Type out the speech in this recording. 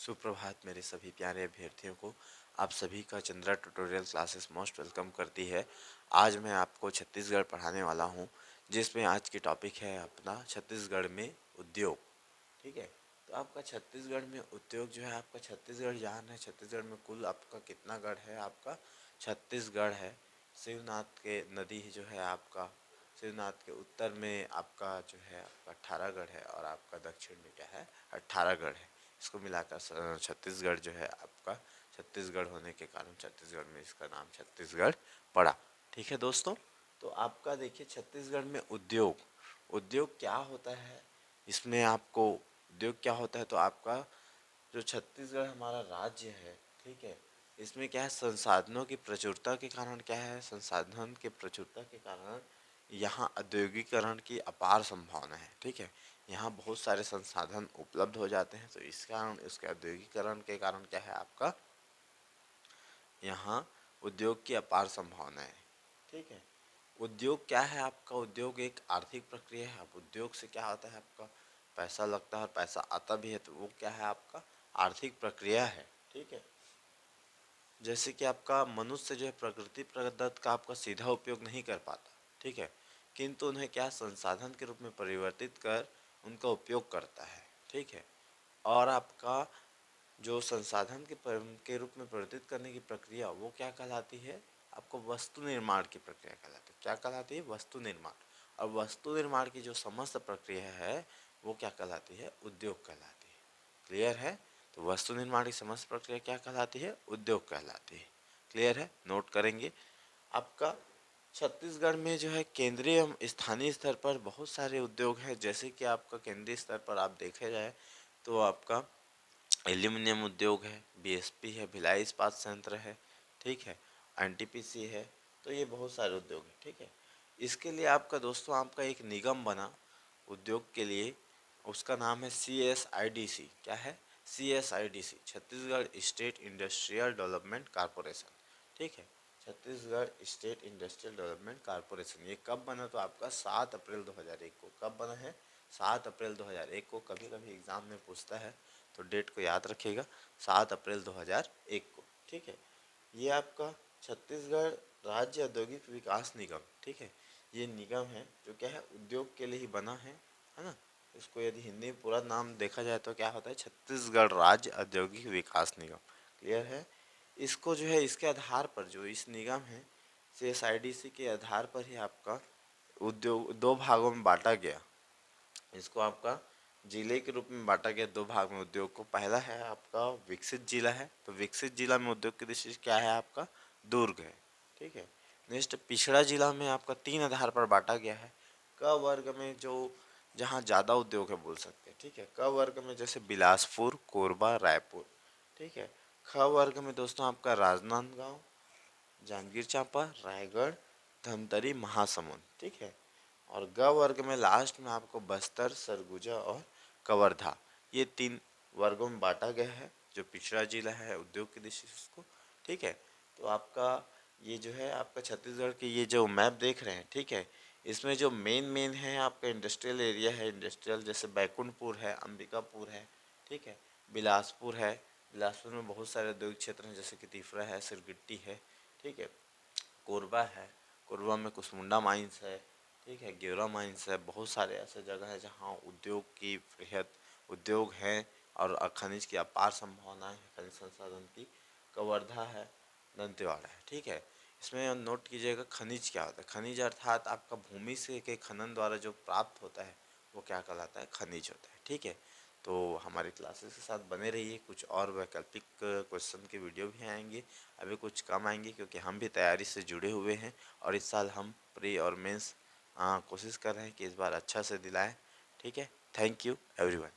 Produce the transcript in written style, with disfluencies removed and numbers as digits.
सुप्रभात मेरे सभी प्यारे अभ्यर्थियों को। आप सभी का Chandra tutorial classes most welcome करती है। आज मैं आपको छत्तीसगढ़ पढ़ाने वाला हूं, जिसमें आज की टॉपिक है अपना छत्तीसगढ़ में उद्योग। ठीक है, तो आपका छत्तीसगढ़ में उद्योग जो है, आपका छत्तीसगढ़ जहाँ है, छत्तीसगढ़ में कुल आपका कितना गढ़ है? आपका छत्तीसगढ़ है। शिवनाथ के नदी जो है आपका, शिवनाथ के उत्तर में आपका जो है आपका 18 गढ़ है, और आपका दक्षिण में क्या है 18 गढ़ है। इसको मिलाकर छत्तीसगढ़ जो है आपका, छत्तीसगढ़ होने के कारण छत्तीसगढ़ में इसका नाम छत्तीसगढ़ पड़ा। ठीक है दोस्तों, तो आपका देखिए छत्तीसगढ़ में उद्योग, उद्योग क्या होता है, इसमें आपको उद्योग क्या होता है, तो आपका जो छत्तीसगढ़ हमारा राज्य है, ठीक है, इसमें क्या है, संसाधनों की प्रचुरता के कारण क्या है, संसाधन की प्रचुरता के कारण यहाँ औद्योगिकरण की अपार संभावना है। ठीक है, यहाँ बहुत सारे संसाधन उपलब्ध हो जाते हैं, तो इस कारण इसके औद्योगिकरण के कारण क्या है आपका, यहाँ उद्योग की अपार संभावना है। ठीक है, उद्योग क्या है आपका, उद्योग एक आर्थिक प्रक्रिया है। अब उद्योग से क्या होता है, आपका पैसा लगता है और पैसा आता भी है, तो वो क्या है आपका आर्थिक प्रक्रिया है। ठीक है, जैसे कि आपका मनुष्य जो है प्रकृति प्रदत्त का आपका सीधा उपयोग नहीं कर पाता। ठीक है, किंतु उन्हें क्या संसाधन के रूप में परिवर्तित कर उनका उपयोग करता है। ठीक है, और आपका जो संसाधन के रूप में परिवर्तित करने की प्रक्रिया वो क्या कहलाती है, आपको वस्तु निर्माण की प्रक्रिया कहलाती है। क्या कहलाती है? वस्तु निर्माण। और वस्तु निर्माण की जो समस्त प्रक्रिया है वो क्या कहलाती है? उद्योग कहलाती है। क्लियर है? तो वस्तु निर्माण की समस्त प्रक्रिया क्या कहलाती है? उद्योग कहलाती है। क्लियर है? नोट करेंगे। आपका छत्तीसगढ़ में जो है केंद्रीय स्थानीय स्तर पर बहुत सारे उद्योग हैं। जैसे कि आपका केंद्रीय स्तर पर आप देखे जाए तो आपका एल्यूमिनियम उद्योग है, बीएसपी है, भिलाई इस्पात संयंत्र है, ठीक है, एनटीपीसी है। तो ये बहुत सारे उद्योग हैं। ठीक है, इसके लिए आपका दोस्तों आपका एक निगम बना उद्योग के लिए, उसका नाम है CSIDC। क्या है? CSIDC, Chhattisgarh state industrial development corporation. ठीक है, Chhattisgarh state industrial development corporation. ये कब बना? तो आपका 7 अप्रैल 2001 को। कब बना है? 7 अप्रैल 2001 को। कभी कभी एग्जाम में पूछता है, तो डेट को याद रखिएगा, 7 अप्रैल 2001 को। ठीक है, ये आपका छत्तीसगढ़ राज्य औद्योगिक विकास निगम, ठीक है, ये निगम है जो क्या है उद्योग के लिए ही बना है ना। इसको यदि हिंदी में पूरा नाम देखा जाए तो क्या होता है? छत्तीसगढ़ राज्य औद्योगिक विकास निगम। क्लियर है? इसको जो है इसके आधार पर, जो इस निगम है CSIDC के आधार पर ही आपका उद्योग दो भागों में बांटा गया। इसको आपका जिले के रूप में बांटा गया दो भाग में उद्योग को। पहला है आपका विकसित जिला है, तो विकसित जिला में उद्योग की दृष्टि से क्या है आपका? दुर्ग है। ठीक है, नेक्स्ट पिछड़ा जिला में आपका 3 आधार पर बांटा गया है। क वर्ग में जो जहाँ ज़्यादा उद्योग है बोल सकते हैं। ठीक है, क वर्ग में जैसे बिलासपुर, कोरबा, रायपुर। ठीक है, ख वर्ग में दोस्तों आपका राजनांदगांव, जांजगीर चांपा, रायगढ़, धमतरी, महासमुंद। ठीक है, और ग वर्ग में लास्ट में आपको बस्तर, सरगुजा और कवर्धा, ये 3 वर्गों में बांटा गया है जो पिछड़ा जिला है उद्योग की दृष्टि से उसको। ठीक है, तो आपका ये जो है आपका छत्तीसगढ़ की ये जो मैप देख रहे हैं, ठीक है, इसमें जो मेन है आपका इंडस्ट्रियल एरिया है, इंडस्ट्रियल जैसे बैकुंठपुर है, अंबिकापुर है, ठीक है, बिलासपुर है। बिलासपुर में बहुत सारे औद्योगिक क्षेत्र हैं जैसे कि तिफरा है, सिरगिट्टी है, ठीक है, कोरबा है, कोरबा में कुसमुंडा माइंस है, ठीक है, गेवरा माइंस है। बहुत सारे ऐसे जगह है जहाँ उद्योग की वृहद उद्योग हैं और खनिज की अपार संभावनाएं हैं, खनिज संसाधन की। कवर्धा है, दंतेवाड़ा है। ठीक है, इसमें नोट कीजिएगा खनिज क्या होता है। खनिज अर्थात आपका भूमि से के खनन द्वारा जो प्राप्त होता है वो क्या कहलाता है? खनिज होता है। ठीक है, तो हमारी क्लासेस के साथ बने रहिए। कुछ और वैकल्पिक क्वेश्चन के वीडियो भी आएंगे, अभी कुछ कम आएंगे क्योंकि हम भी तैयारी से जुड़े हुए हैं, और इस साल हम प्री और मेंस कोशिश कर रहे हैं कि इस बार अच्छा से दिलाएं। ठीक है, थैंक यू एवरीवन।